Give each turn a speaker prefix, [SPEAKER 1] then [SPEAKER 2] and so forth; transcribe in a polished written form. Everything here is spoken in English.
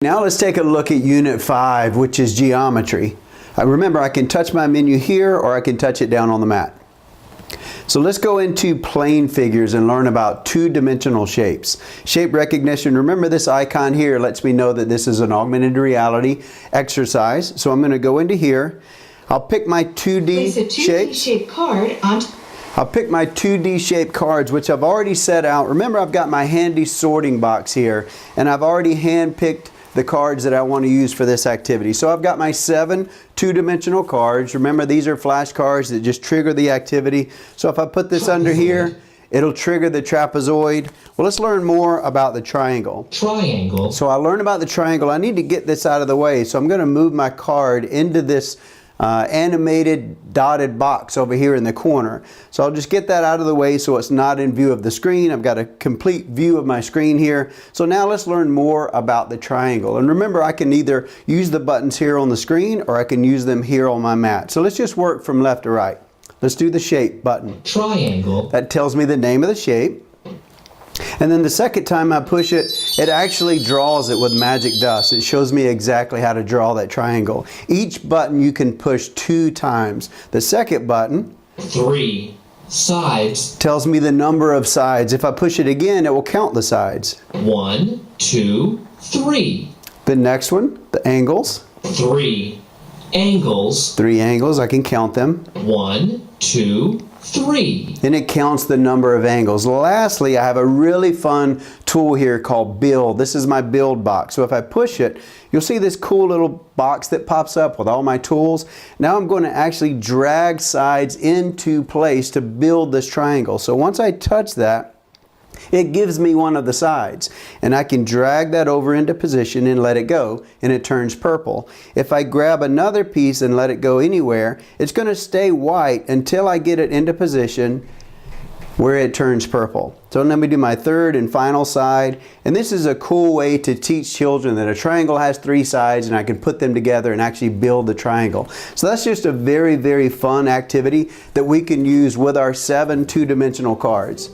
[SPEAKER 1] Now let's take a look at Unit 5, which is geometry. Remember, I can touch my menu here or I can touch it down on the mat. So let's go into plane figures and learn about two-dimensional shapes. Shape recognition, remember this icon here lets me know that this is an augmented reality exercise. So I'm going to go into here. I'll pick my 2D shapes. I'll pick my 2D shaped cards, which I've already set out. Remember, I've got my handy sorting box here, and I've already hand-picked the cards that I want to use for this activity. So I've got my 7 two-dimensional cards. Remember, these are flashcards that just trigger the activity. So if I put this under here, it'll trigger the trapezoid. Well, let's learn more about the triangle.
[SPEAKER 2] Triangle.
[SPEAKER 1] So I learned about the triangle. I need to get this out of the way. So I'm going to move my card into this animated dotted box over here in the corner. So I'll just get that out of the way so it's not in view of the screen. I've got a complete view of my screen here. So now let's learn more about the triangle. And remember, I can either use the buttons here on the screen or I can use them here on my mat. So let's just work from left to right. Let's do the shape button.
[SPEAKER 2] Triangle.
[SPEAKER 1] That tells me the name of the shape. And then the second time I push it, it actually draws it with magic dust. It shows me exactly how to draw that triangle. Each button you can push 2 times. The second button,
[SPEAKER 2] 3 sides,
[SPEAKER 1] tells me the number of sides. If I push it again, it will count the sides.
[SPEAKER 2] 1, 2, 3.
[SPEAKER 1] The next one, the angles.
[SPEAKER 2] 3 angles.
[SPEAKER 1] 3 angles, I can count them.
[SPEAKER 2] 1, 2, 3.
[SPEAKER 1] Then it counts the number of angles. Lastly, I have a really fun tool here called Build. This is my build box. So if I push it, you'll see this cool little box that pops up with all my tools. Now I'm going to actually drag sides into place to build this triangle. So once I touch that, it gives me one of the sides, and I can drag that over into position and let it go, and it turns purple. If I grab another piece and let it go anywhere, it's going to stay white until I get it into position where it turns purple. So let me do my third and final side, and this is a cool way to teach children that a triangle has 3 sides and I can put them together and actually build the triangle. So that's just a very, very fun activity that we can use with our 7 two-dimensional cards.